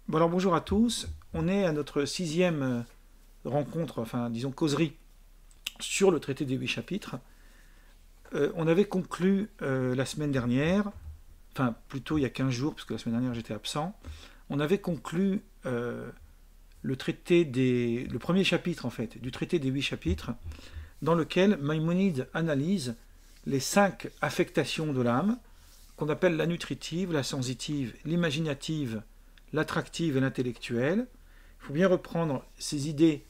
Bon alors bonjour à tous, on est à notre sixième rencontre, enfin disons causerie sur le traité des 8 chapitres. On avait conclu la semaine dernière, enfin plutôt il y a 15 jours, parce que la semaine dernière j'étais absent, on avait conclu le premier chapitre en fait, du traité des 8 chapitres, dans lequel Maïmonide analyse les 5 affectations de l'âme, qu'on appelle la nutritive, la sensitive, l'imaginative, l'attractive et l'intellectuelle. Il faut bien reprendre ces idées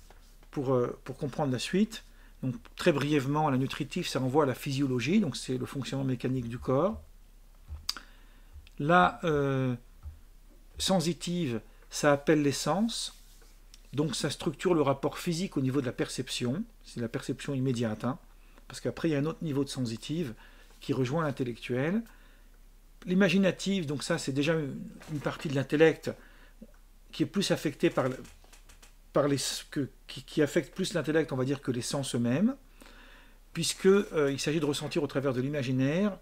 pour comprendre la suite. Donc, très brièvement, la nutritive, ça renvoie à la physiologie, donc c'est le fonctionnement mécanique du corps. La sensitive, ça appelle les sens, donc ça structure le rapport physique au niveau de la perception, c'est la perception immédiate, hein, parce qu'après il y a un autre niveau de sensitive qui rejoint l'intellectuel. L'imaginative, donc ça c'est déjà une partie de l'intellect qui est plus affectée qui affecte plus l'intellect, on va dire, que les sens eux-mêmes, puisqu'il s'agit de ressentir au travers de l'imaginaire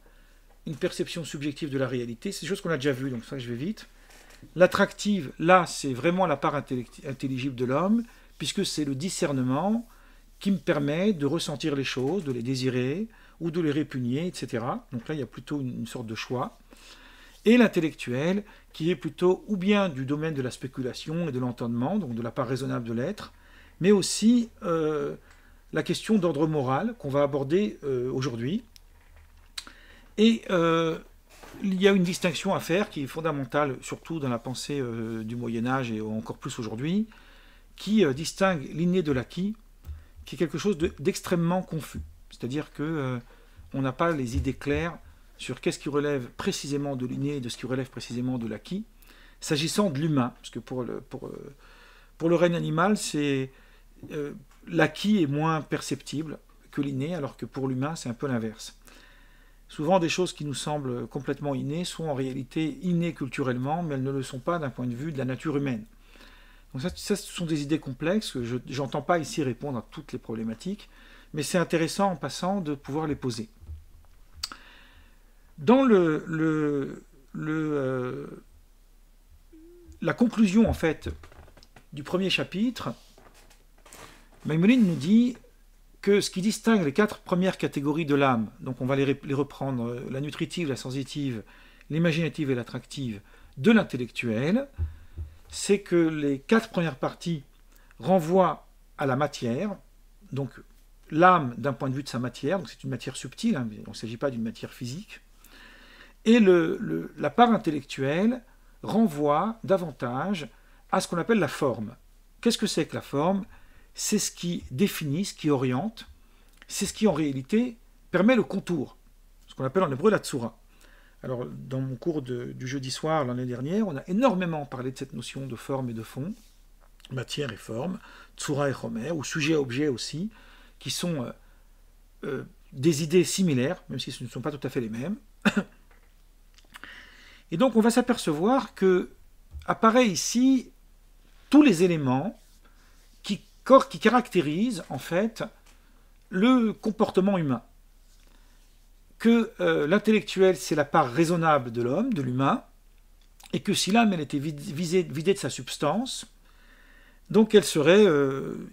une perception subjective de la réalité. C'est des choses qu'on a déjà vues, donc ça je vais vite. L'attractive, là, c'est vraiment la part intelligible de l'homme, puisque c'est le discernement qui me permet de ressentir les choses, de les désirer, ou de les répugner, etc. Donc là, il y a plutôt une sorte de choix. Et l'intellectuel, qui est plutôt ou bien du domaine de la spéculation et de l'entendement, donc de la part raisonnable de l'être, mais aussi la question d'ordre moral qu'on va aborder aujourd'hui. Et il y a une distinction à faire qui est fondamentale, surtout dans la pensée du Moyen-Âge et encore plus aujourd'hui, qui distingue l'inné de l'acquis, qui est quelque chose d'extrêmement confus. C'est-à-dire que on n'a pas les idées claires sur qu'est-ce qui relève précisément de l'inné et de ce qui relève précisément de l'acquis, s'agissant de l'humain, parce que pour le règne animal, l'acquis est moins perceptible que l'inné, alors que pour l'humain, c'est un peu l'inverse. Souvent, des choses qui nous semblent complètement innées sont en réalité innées culturellement, mais elles ne le sont pas d'un point de vue de la nature humaine. Donc ça ce sont des idées complexes, que je n'entends pas ici répondre à toutes les problématiques, mais c'est intéressant en passant de pouvoir les poser. Dans la conclusion en fait du premier chapitre, Maïmonide nous dit que ce qui distingue les 4 premières catégories de l'âme, donc on va les reprendre, la nutritive, la sensitive, l'imaginative et l'attractive, de l'intellectuel, c'est que les 4 premières parties renvoient à la matière, donc l'âme d'un point de vue de sa matière, donc c'est une matière subtile, hein, il ne s'agit pas d'une matière physique, et la part intellectuelle renvoie davantage à ce qu'on appelle la forme. Qu'est-ce que c'est que la forme ? C'est ce qui définit, ce qui oriente, c'est ce qui en réalité permet le contour, ce qu'on appelle en hébreu la tsura. Alors dans mon cours du jeudi soir l'année dernière, on a énormément parlé de cette notion de forme et de fond, matière et forme, tsura et chomer, ou sujet-objet aussi, qui sont des idées similaires, même si ce ne sont pas tout à fait les mêmes. Et donc on va s'apercevoir que apparaît ici tous les éléments qui caractérisent en fait le comportement humain. Que l'intellectuel, c'est la part raisonnable de l'homme, de l'humain, et que si l'âme elle était vidée de sa substance, donc elle serait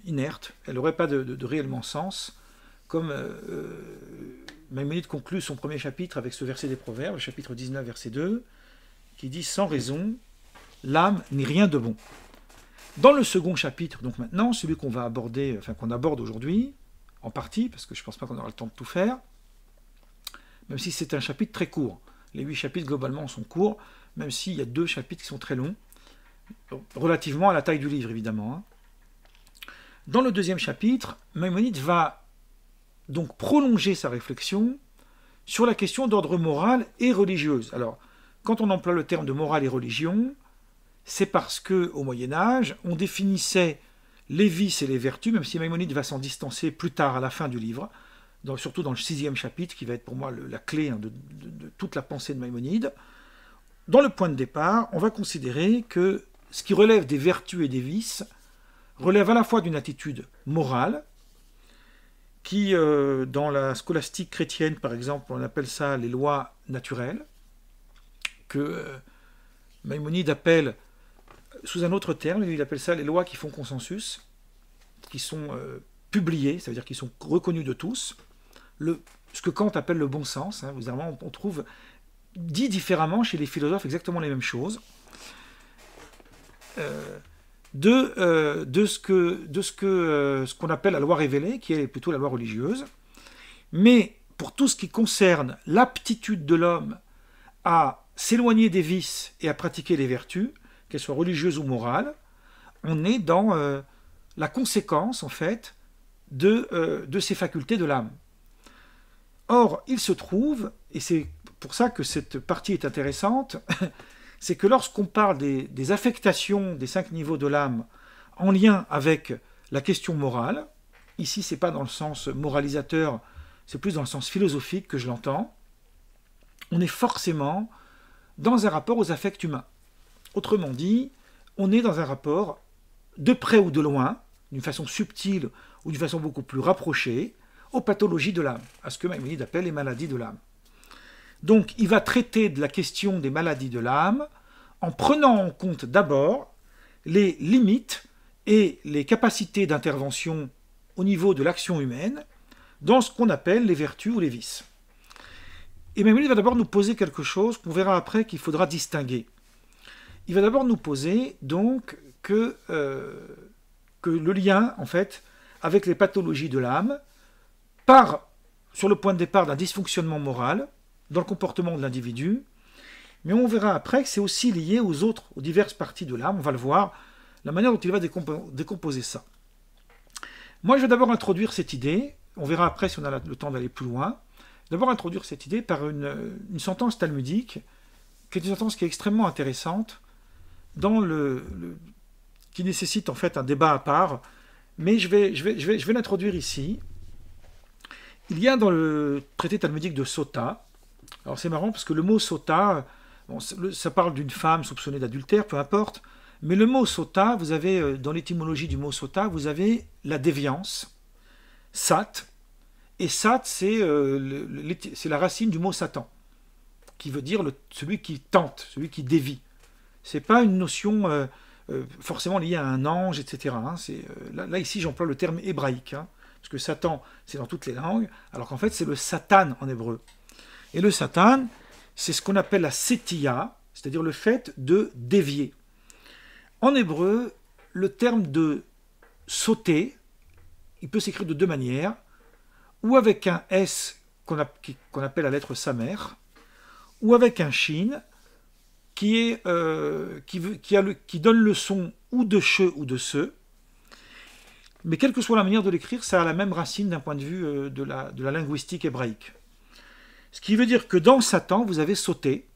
inerte, elle n'aurait pas de réellement sens, comme Maïmonide conclut son premier chapitre avec ce verset des Proverbes, le chapitre 19, verset 2, qui dit « Sans raison, l'âme n'est rien de bon ». Dans le second chapitre, donc maintenant, celui qu'on va aborder, enfin qu'on aborde aujourd'hui, en partie, parce que je ne pense pas qu'on aura le temps de tout faire, même si c'est un chapitre très court. Les 8 chapitres, globalement, sont courts, même s'il y a 2 chapitres qui sont très longs, relativement à la taille du livre, évidemment. Hein. Dans le deuxième chapitre, Maïmonide va donc prolonger sa réflexion sur la question d'ordre moral et religieuse. Alors, quand on emploie le terme de morale et religion, c'est parce qu'au Moyen-Âge, on définissait les vices et les vertus, même si Maïmonide va s'en distancer plus tard à la fin du livre, surtout dans le 6e chapitre, qui va être pour moi la clé de toute la pensée de Maïmonide. Dans le point de départ, on va considérer que ce qui relève des vertus et des vices relève à la fois d'une attitude morale, qui, dans la scolastique chrétienne, par exemple, on appelle ça les lois naturelles, que Maïmonide appelle sous un autre terme, il appelle ça les lois qui font consensus, qui sont publiées, c'est-à-dire qui sont reconnues de tous. Ce que Kant appelle le bon sens, hein, on trouve dit différemment chez les philosophes exactement les mêmes choses, ce qu'on appelle la loi révélée, qui est plutôt la loi religieuse. Mais pour tout ce qui concerne l'aptitude de l'homme à s'éloigner des vices et à pratiquer les vertus, qu'elles soient religieuses ou morales, on est dans la conséquence, en fait, de ces facultés de l'âme. Or, il se trouve, et c'est pour ça que cette partie est intéressante, c'est que lorsqu'on parle des affectations des 5 niveaux de l'âme en lien avec la question morale, ici c'est pas dans le sens moralisateur, c'est plus dans le sens philosophique que je l'entends, on est forcément dans un rapport aux affects humains. Autrement dit, on est dans un rapport de près ou de loin, d'une façon subtile ou d'une façon beaucoup plus rapprochée, aux pathologies de l'âme, à ce que Maïmonide appelle les maladies de l'âme. Donc il va traiter de la question des maladies de l'âme en prenant en compte d'abord les limites et les capacités d'intervention au niveau de l'action humaine dans ce qu'on appelle les vertus ou les vices. Et Maïmonide va d'abord nous poser quelque chose qu'on verra après qu'il faudra distinguer. Il va d'abord nous poser donc que le lien en fait avec les pathologies de l'âme part sur le point de départ d'un dysfonctionnement moral dans le comportement de l'individu, mais on verra après que c'est aussi lié aux diverses parties de l'âme, on va le voir, la manière dont il va décomposer ça. Moi, je vais d'abord introduire cette idée, on verra après si on a le temps d'aller plus loin, d'abord introduire cette idée par une sentence talmudique, qui est une sentence qui est extrêmement intéressante, qui nécessite en fait un débat à part, mais je vais l'introduire ici. Il y a dans le traité talmudique de Sota, alors c'est marrant parce que le mot Sota, bon, ça parle d'une femme soupçonnée d'adultère, peu importe, mais le mot Sota, vous avez, dans l'étymologie du mot Sota, vous avez la déviance, Sat, et Sat c'est la racine du mot Satan, qui veut dire celui qui tente, celui qui dévie. C'est pas une notion forcément liée à un ange, etc. Hein, là ici j'emploie le terme hébraïque, hein, parce que Satan c'est dans toutes les langues, alors qu'en fait c'est le Satan en hébreu. Et le Satan, c'est ce qu'on appelle la sétia, c'est-à-dire le fait de dévier. En hébreu, le terme de sauter, il peut s'écrire de deux manières, ou avec un S qu'on appelle la lettre Samer, ou avec un Shin qui donne le son ou de che ou de se, mais quelle que soit la manière de l'écrire, ça a la même racine d'un point de vue de la linguistique hébraïque. Ce qui veut dire que dans Satan, vous avez sauté,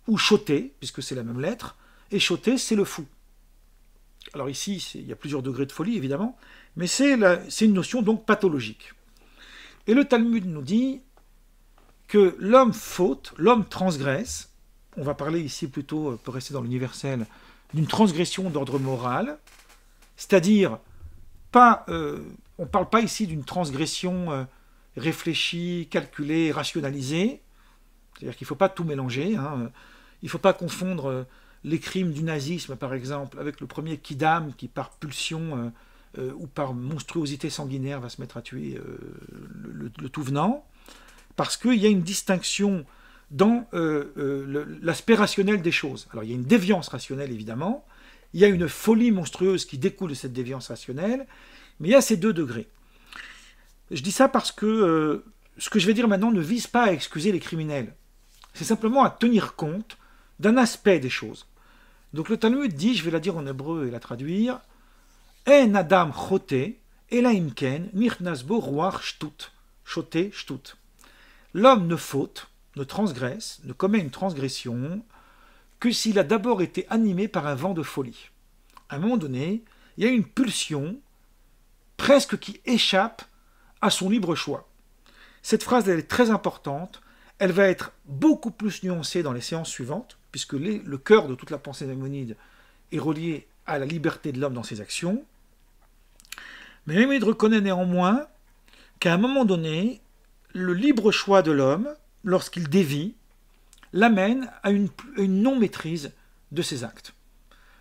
ou choté, puisque c'est la même lettre, et choté, c'est le fou. Alors ici, il y a plusieurs degrés de folie, évidemment, mais c'est une notion donc pathologique. Et le Talmud nous dit que l'homme faute, l'homme transgresse, on va parler ici plutôt, pour rester dans l'universel, d'une transgression d'ordre moral, c'est-à-dire, on ne parle pas ici d'une transgression réfléchie, calculée, rationalisée, c'est-à-dire qu'il ne faut pas tout mélanger, hein. Il ne faut pas confondre les crimes du nazisme, par exemple, avec le premier kidam qui, par pulsion ou par monstruosité sanguinaire, va se mettre à tuer le tout venant, parce qu'il y a une distinction dans l'aspect rationnel des choses. Alors il y a une déviance rationnelle, évidemment, il y a une folie monstrueuse qui découle de cette déviance rationnelle, mais il y a ces deux degrés. Je dis ça parce que ce que je vais dire maintenant ne vise pas à excuser les criminels, c'est simplement à tenir compte d'un aspect des choses. Donc le Talmud dit, je vais la dire en hébreu et la traduire, En Adam chote, elaimken, mirnasbo ruach shtut, chote shtut. L'homme ne faute, ne transgresse, ne commet une transgression que s'il a d'abord été animé par un vent de folie. À un moment donné, il y a une pulsion presque qui échappe à son libre choix. Cette phrase elle est très importante, elle va être beaucoup plus nuancée dans les séances suivantes, puisque le cœur de toute la pensée Maïmonide est relié à la liberté de l'homme dans ses actions. Mais Maïmonide reconnaît néanmoins qu'à un moment donné, le libre choix de l'homme, lorsqu'il dévie, l'amène à une non-maîtrise de ses actes.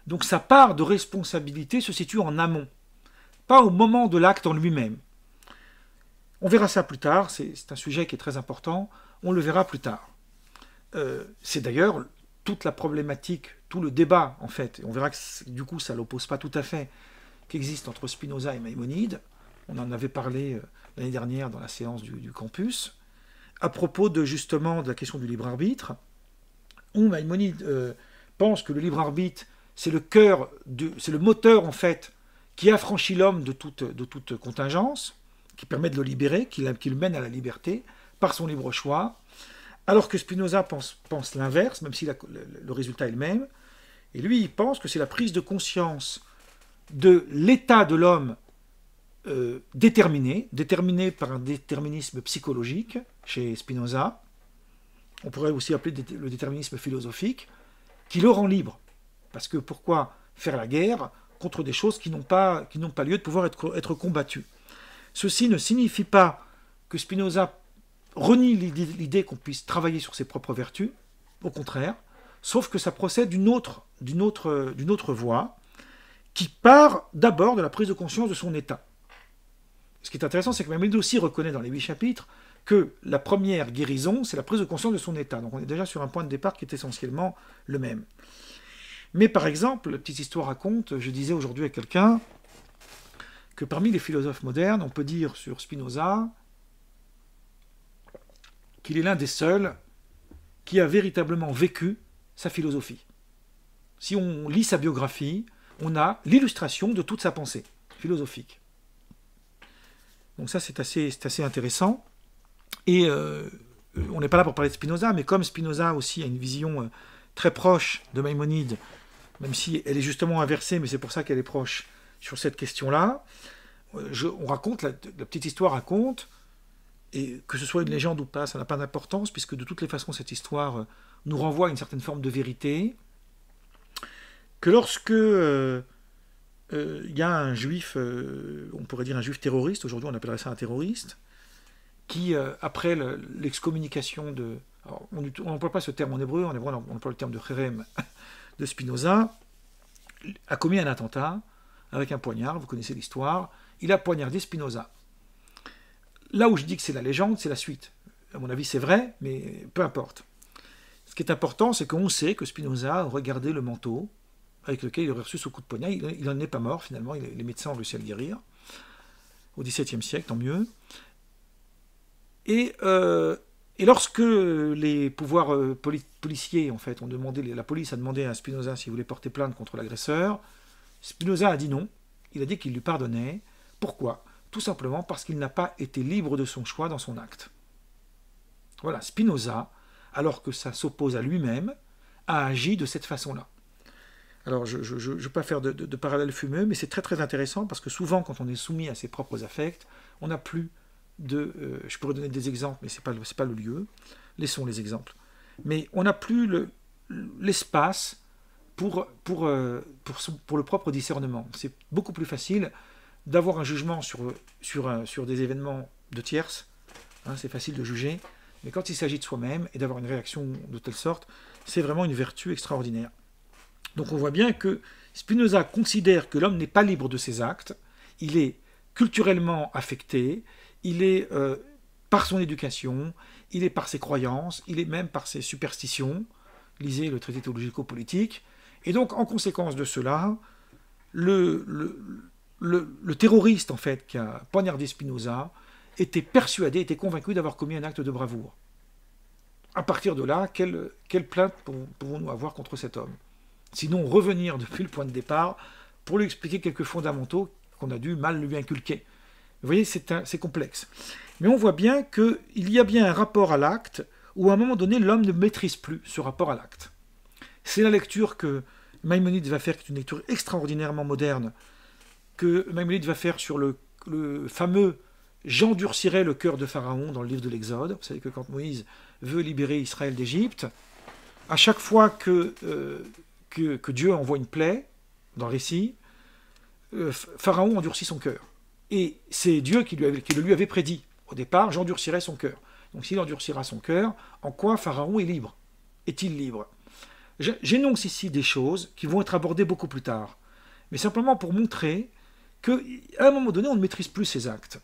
Donc sa part de responsabilité se situe en amont, pas au moment de l'acte en lui-même. On verra ça plus tard, c'est un sujet qui est très important, on le verra plus tard. C'est d'ailleurs toute la problématique, tout le débat en fait, et on verra que du coup ça ne l'oppose pas tout à fait, qu'existe entre Spinoza et Maïmonide. On en avait parlé l'année dernière dans la séance du campus, à propos de justement de la question du libre arbitre, où Maïmonide pense que le libre arbitre c'est le cœur, c'est le moteur en fait qui affranchit l'homme de toute contingence, qui permet de le libérer, qui le mène à la liberté par son libre choix, alors que Spinoza pense l'inverse, même si le résultat est le même, et lui il pense que c'est la prise de conscience de l'état de l'homme déterminé par un déterminisme psychologique chez Spinoza, on pourrait aussi appeler le déterminisme philosophique, qui le rend libre. Parce que pourquoi faire la guerre contre des choses qui n'ont pas lieu de pouvoir être combattues? Ceci ne signifie pas que Spinoza renie l'idée qu'on puisse travailler sur ses propres vertus, au contraire, sauf que ça procède d'une autre voie, qui part d'abord de la prise de conscience de son état. Ce qui est intéressant, c'est que Maïmonide aussi reconnaît dans les 8 chapitres que la première guérison, c'est la prise de conscience de son état. Donc on est déjà sur un point de départ qui est essentiellement le même. Mais par exemple, la petite histoire raconte, je disais aujourd'hui à quelqu'un, que parmi les philosophes modernes, on peut dire sur Spinoza qu'il est l'un des seuls qui a véritablement vécu sa philosophie. Si on lit sa biographie, on a l'illustration de toute sa pensée philosophique. Donc ça, c'est assez intéressant. Et on n'est pas là pour parler de Spinoza, mais comme Spinoza aussi a une vision très proche de Maïmonide, même si elle est justement inversée, mais c'est pour ça qu'elle est proche sur cette question-là, on raconte, la petite histoire raconte, et que ce soit une légende ou pas, ça n'a pas d'importance, puisque de toutes les façons, cette histoire nous renvoie à une certaine forme de vérité, que lorsque y a un juif, on pourrait dire un juif terroriste, aujourd'hui on appellerait ça un terroriste, qui, après l'excommunication de... Alors, on n'emploie pas ce terme en hébreu, on emploie le terme de Cherem de Spinoza, a commis un attentat avec un poignard, vous connaissez l'histoire, il a poignardé Spinoza. Là où je dis que c'est la légende, c'est la suite. À mon avis, c'est vrai, mais peu importe. Ce qui est important, c'est qu'on sait que Spinoza aurait gardé le manteau avec lequel il aurait reçu ce coup de poignard. Il n'en est pas mort, finalement, les médecins ont réussi à le guérir. Au XVIIe siècle, tant mieux. Et lorsque les pouvoirs policiers, en fait, la police a demandé à Spinoza s'il voulait porter plainte contre l'agresseur, Spinoza a dit non. Il a dit qu'il lui pardonnait. Pourquoi? Tout simplement parce qu'il n'a pas été libre de son choix dans son acte. Voilà, Spinoza, alors que ça s'oppose à lui-même, a agi de cette façon-là. Alors, je ne veux pas faire de parallèle fumeux, mais c'est très très intéressant parce que souvent, quand on est soumis à ses propres affects, on n'a plus de... je pourrais donner des exemples, mais ce n'est pas le lieu. Laissons les exemples. Mais on n'a plus l'espace pour le propre discernement. C'est beaucoup plus facile d'avoir un jugement sur des événements de tierces. Hein, c'est facile de juger. Mais quand il s'agit de soi-même et d'avoir une réaction de telle sorte, c'est vraiment une vertu extraordinaire. Donc on voit bien que Spinoza considère que l'homme n'est pas libre de ses actes, il est culturellement affecté, il est par son éducation, il est par ses croyances, il est même par ses superstitions, lisez le traité théologico-politique, et donc en conséquence de cela, le terroriste en fait qui a poignardé Spinoza était persuadé, était convaincu d'avoir commis un acte de bravoure. À partir de là, quelle plainte pouvons-nous avoir contre cet homme? Sinon revenir depuis le point de départ pour lui expliquer quelques fondamentaux qu'on a dû mal lui inculquer. Vous voyez, c'est complexe. Mais on voit bien qu'il y a bien un rapport à l'acte où à un moment donné, l'homme ne maîtrise plus ce rapport à l'acte. C'est la lecture que Maïmonide va faire, qui est une lecture extraordinairement moderne, que Maïmonide va faire sur le fameux « J'endurcirai le cœur de Pharaon » dans le livre de l'Exode. Vous savez que quand Moïse veut libérer Israël d'Égypte, à chaque fois que Dieu envoie une plaie, dans le récit, Pharaon endurcit son cœur. Et c'est Dieu qui le lui avait prédit. Au départ, j'endurcirai son cœur. Donc s'il endurcira son cœur, en quoi Pharaon est libre? Est-il libre? J'énonce ici des choses qui vont être abordées beaucoup plus tard, mais simplement pour montrer qu'à un moment donné, on ne maîtrise plus ces actes.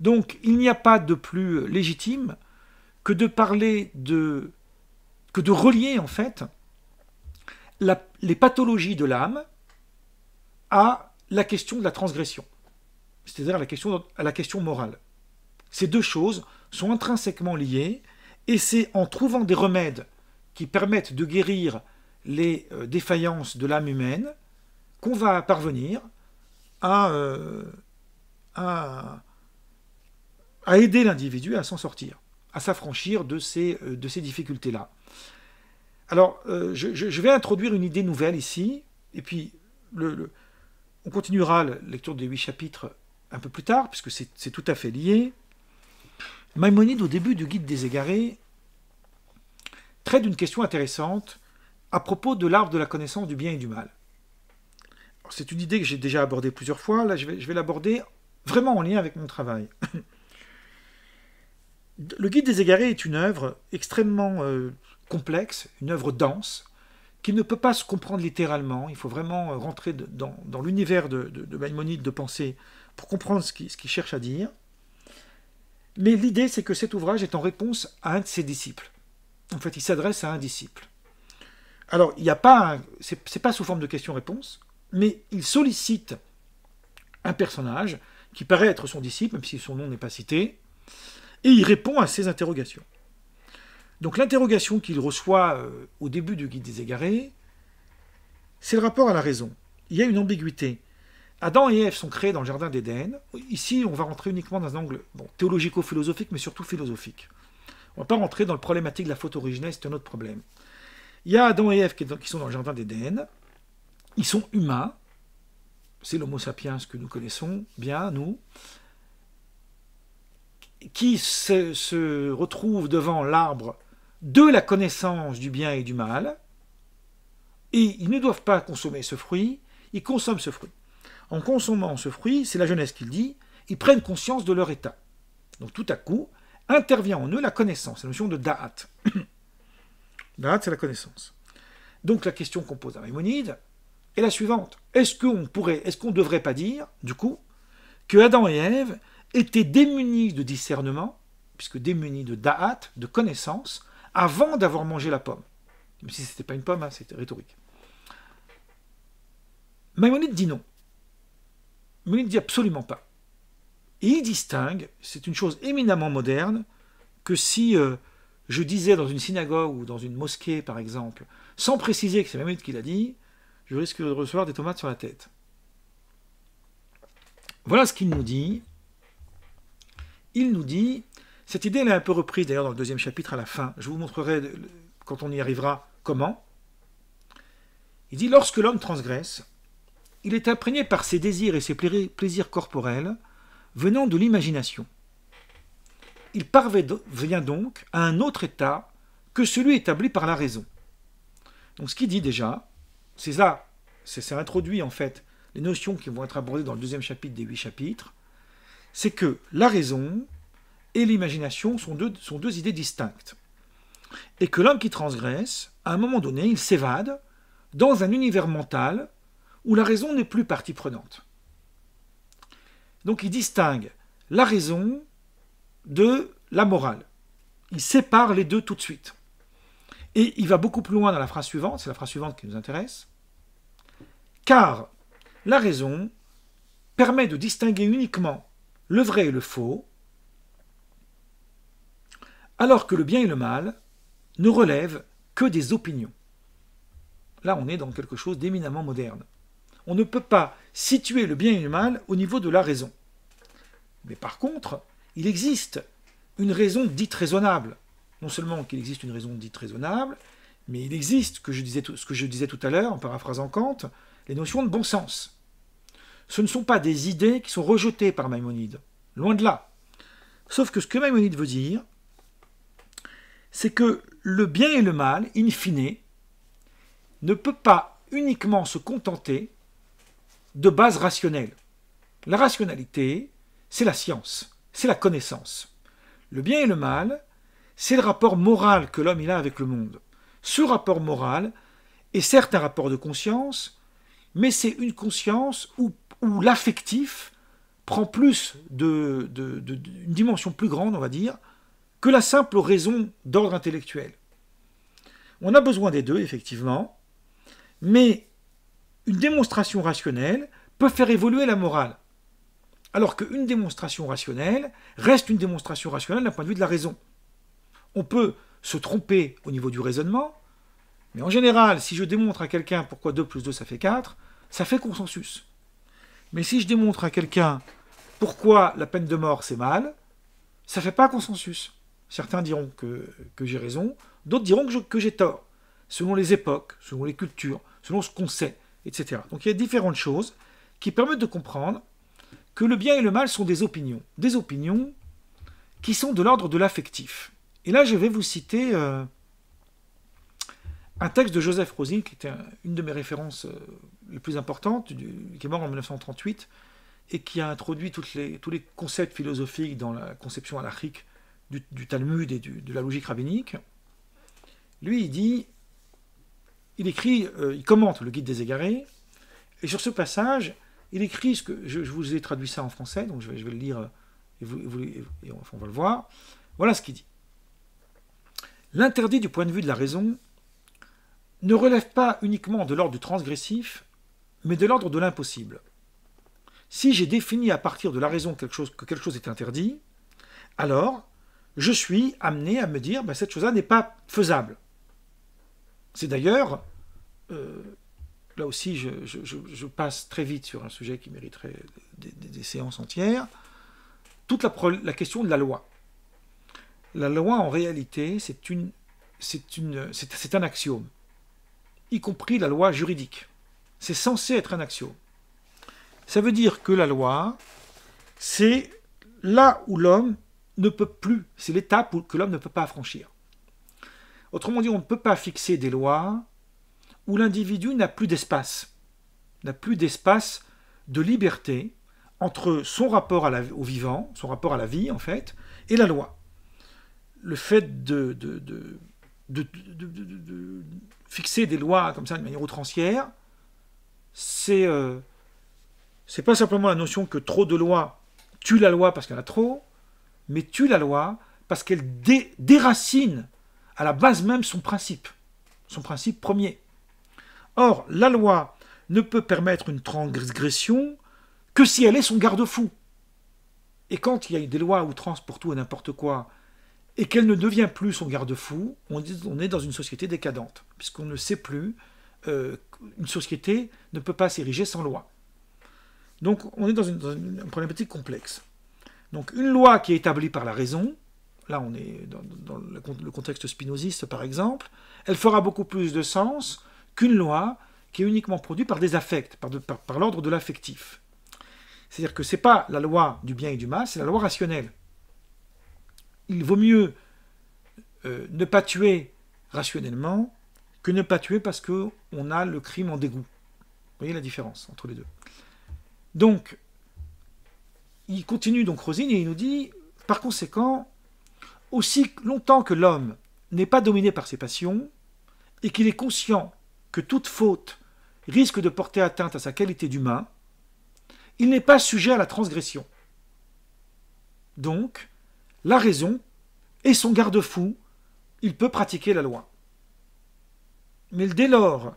Donc, il n'y a pas de plus légitime que de parler que de relier, en fait, les pathologies de l'âme à la question de la transgression, c'est-à-dire à la question morale. Ces deux choses sont intrinsèquement liées, et c'est en trouvant des remèdes qui permettent de guérir les défaillances de l'âme humaine qu'on va parvenir à aider l'individu à s'en sortir, à s'affranchir de ces difficultés-là. Alors, je vais introduire une idée nouvelle ici, et puis on continuera la lecture des 8 chapitres un peu plus tard, puisque c'est tout à fait lié. Maïmonide, au début du Guide des Égarés, traite d'une question intéressante à propos de l'arbre de la connaissance du bien et du mal. C'est une idée que j'ai déjà abordée plusieurs fois, là je vais l'aborder vraiment en lien avec mon travail. Le Guide des Égarés est une œuvre extrêmement complexe, une œuvre dense, qui ne peut pas se comprendre littéralement. Il faut vraiment rentrer dans l'univers de Maïmonide de pensée pour comprendre ce qu'il cherche à dire. Mais l'idée, c'est que cet ouvrage est en réponse à un de ses disciples. En fait, il s'adresse à un disciple. Alors, il n'y a pas, c'est pas sous forme de question-réponse, mais il sollicite un personnage qui paraît être son disciple, même si son nom n'est pas cité, et il répond à ses interrogations. Donc l'interrogation qu'il reçoit au début du Guide des Égarés, c'est le rapport à la raison. Il y a une ambiguïté. Adam et Ève sont créés dans le jardin d'Éden. Ici, on va rentrer uniquement dans un angle théologico-philosophique, mais surtout philosophique. On ne va pas rentrer dans le problématique de la faute originelle, c'est un autre problème. Il y a Adam et Ève qui sont dans le jardin d'Éden. Ils sont humains. C'est l'homo sapiens que nous connaissons bien, nous. Qui se retrouvent devant l'arbre de la connaissance du bien et du mal. Et ils ne doivent pas consommer ce fruit, ils consomment ce fruit. En consommant ce fruit, c'est la Genèse qui le dit, ils prennent conscience de leur état. Donc tout à coup, intervient en eux la connaissance, la notion de da'at. Da'at, c'est la connaissance. Donc la question qu'on pose à Maïmonide est la suivante. Est-ce qu'on ne devrait pas dire, du coup, que Adam et Ève étaient démunis de discernement, puisque démunis de da'at, de connaissance, avant d'avoir mangé la pomme. Même si ce n'était pas une pomme, hein, c'était rhétorique. Maïmonide dit non. Maïmonide dit absolument pas. Et il distingue, c'est une chose éminemment moderne, que si je disais dans une synagogue ou dans une mosquée, par exemple, sans préciser que c'est Maïmonide qui l'a dit, je risque de recevoir des tomates sur la tête. Voilà ce qu'il nous dit. Il nous dit, cette idée elle est un peu reprise d'ailleurs dans le 2e chapitre à la fin, je vous montrerai quand on y arrivera comment. Il dit, lorsque l'homme transgresse, il est imprégné par ses désirs et ses plaisirs corporels venant de l'imagination. Il parvient donc à un autre état que celui établi par la raison. Donc ce qu'il dit déjà, c'est ça introduit en fait les notions qui vont être abordées dans le 2e chapitre des 8 chapitres, c'est que la raison et l'imagination sont deux idées distinctes. Et que l'homme qui transgresse, à un moment donné, il s'évade dans un univers mental où la raison n'est plus partie prenante. Donc il distingue la raison de la morale. Il sépare les deux tout de suite. Et il va beaucoup plus loin dans la phrase suivante, c'est la phrase suivante qui nous intéresse, car la raison permet de distinguer uniquement le vrai et le faux, alors que le bien et le mal ne relèvent que des opinions. Là, on est dans quelque chose d'éminemment moderne. On ne peut pas situer le bien et le mal au niveau de la raison. Mais par contre, il existe une raison dite raisonnable. Non seulement qu'il existe une raison dite raisonnable, mais il existe, ce que je disais tout à l'heure, en paraphrasant Kant, les notions de bon sens. Ce ne sont pas des idées qui sont rejetées par Maïmonide. Loin de là. Sauf que ce que Maïmonide veut dire, c'est que le bien et le mal, in fine, ne peut pas uniquement se contenter de bases rationnelles. La rationalité, c'est la science, c'est la connaissance. Le bien et le mal, c'est le rapport moral que l'homme a avec le monde. Ce rapport moral, est certes un rapport de conscience, mais c'est une conscience où l'affectif prend plus une dimension plus grande, on va dire, que la simple raison d'ordre intellectuel. On a besoin des deux, effectivement, mais une démonstration rationnelle peut faire évoluer la morale, alors qu'une démonstration rationnelle reste une démonstration rationnelle d'un point de vue de la raison. On peut se tromper au niveau du raisonnement, mais en général, si je démontre à quelqu'un pourquoi 2 plus 2 ça fait 4, ça fait consensus. Mais si je démontre à quelqu'un pourquoi la peine de mort c'est mal, ça ne fait pas consensus. Certains diront que j'ai raison, d'autres diront que j'ai tort, selon les époques, selon les cultures, selon ce qu'on sait, etc. Donc il y a différentes choses qui permettent de comprendre que le bien et le mal sont des opinions qui sont de l'ordre de l'affectif. Et là, je vais vous citer un texte de Joseph Rosing, qui était une de mes références les plus importantes, qui est mort en 1938, et qui a introduit tous les concepts philosophiques dans la conception halachique du Talmud et de la logique rabbinique. Lui, il commente le Guide des Égarés, et sur ce passage, il écrit ce que je vous ai traduit ça en français, donc je vais le lire et on va le voir. Voilà ce qu'il dit. L'interdit du point de vue de la raison ne relève pas uniquement de l'ordre du transgressif, mais de l'ordre de l'impossible. Si j'ai défini à partir de la raison que quelque chose est interdit, alors je suis amené à me dire cette chose-là n'est pas faisable. C'est d'ailleurs, là aussi je passe très vite sur un sujet qui mériterait des séances entières, toute la question de la loi. La loi, en réalité, c'est un axiome, y compris la loi juridique. C'est censé être un axiome. Ça veut dire que la loi, c'est là où l'homme ne peut plus, c'est l'étape que l'homme ne peut pas franchir. Autrement dit, on ne peut pas fixer des lois où l'individu n'a plus d'espace de liberté entre son rapport au vivant, son rapport à la vie, en fait, et la loi. Le fait de fixer des lois comme ça de manière outrancière, c'est pas simplement la notion que trop de lois tuent la loi parce qu'il y en a trop, mais tue la loi parce qu'elle déracine à la base même son principe premier. Or, la loi ne peut permettre une transgression que si elle est son garde-fou. Et quand il y a des lois à outrance pour tout et n'importe quoi, et qu'elle ne devient plus son garde-fou, on est dans une société décadente, puisqu'on ne sait plus, une société ne peut pas s'ériger sans loi. Donc on est dans une problématique complexe. Donc une loi qui est établie par la raison, là on est dans le contexte spinoziste par exemple, elle fera beaucoup plus de sens qu'une loi qui est uniquement produite par des affects, par l'ordre de l'affectif. C'est-à-dire que ce n'est pas la loi du bien et du mal, c'est la loi rationnelle. Il vaut mieux ne pas tuer rationnellement que ne pas tuer parce qu'on a le crime en dégoût. Vous voyez la différence entre les deux. Donc, il continue donc Rosine et il nous dit, par conséquent, aussi longtemps que l'homme n'est pas dominé par ses passions et qu'il est conscient que toute faute risque de porter atteinte à sa qualité d'humain, il n'est pas sujet à la transgression. Donc, la raison est son garde-fou, il peut pratiquer la loi. Mais dès lors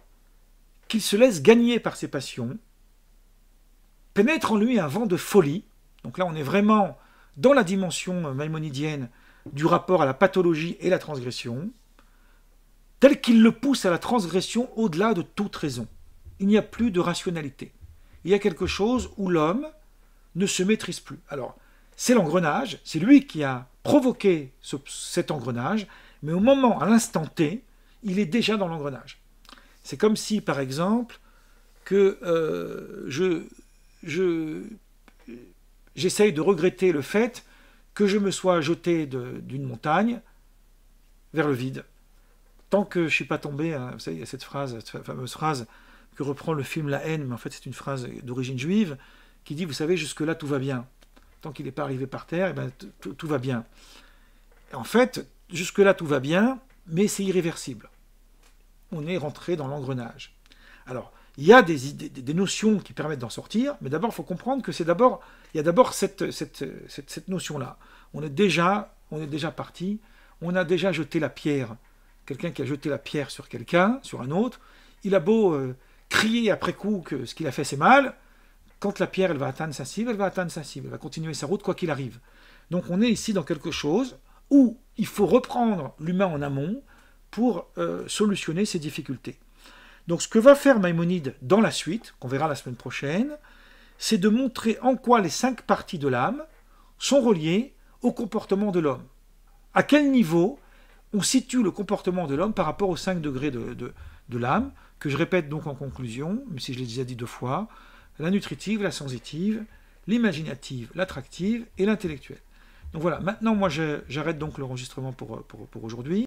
qu'il se laisse gagner par ses passions, pénètre en lui un vent de folie, donc là on est vraiment dans la dimension maïmonidienne du rapport à la pathologie et la transgression, tel qu'il le pousse à la transgression au-delà de toute raison. Il n'y a plus de rationalité. Il y a quelque chose où l'homme ne se maîtrise plus. Alors, c'est l'engrenage, c'est lui qui a provoqué cet engrenage, mais au moment, à l'instant T, il est déjà dans l'engrenage. C'est comme si, par exemple, que j'essaye de regretter le fait que je me sois jeté d'une montagne vers le vide. Tant que je ne suis pas tombé, vous savez, il y a cette fameuse phrase que reprend le film La Haine, mais en fait c'est une phrase d'origine juive, qui dit, vous savez, jusque-là tout va bien. Tant qu'il n'est pas arrivé par terre, eh ben, tout va bien. Et en fait, jusque-là tout va bien, mais c'est irréversible. on est rentré dans l'engrenage. Alors, il y a des notions qui permettent d'en sortir, mais d'abord, il faut comprendre que il y a d'abord cette notion-là. On est déjà parti, on a déjà jeté la pierre. Quelqu'un qui a jeté la pierre sur quelqu'un, sur un autre, il a beau crier après coup que ce qu'il a fait c'est mal, quand la pierre elle va atteindre sa cible, elle va atteindre sa cible, elle va continuer sa route quoi qu'il arrive. Donc on est ici dans quelque chose où il faut reprendre l'humain en amont pour solutionner ces difficultés. Donc ce que va faire Maïmonide dans la suite, qu'on verra la semaine prochaine, c'est de montrer en quoi les 5 parties de l'âme sont reliées au comportement de l'homme. À quel niveau on situe le comportement de l'homme par rapport aux 5 degrés de l'âme, que je répète donc en conclusion, même si je l'ai déjà dit 2 fois, la nutritive, la sensitive, l'imaginative, l'attractive et l'intellectuelle. Donc voilà, maintenant moi j'arrête donc l'enregistrement pour aujourd'hui.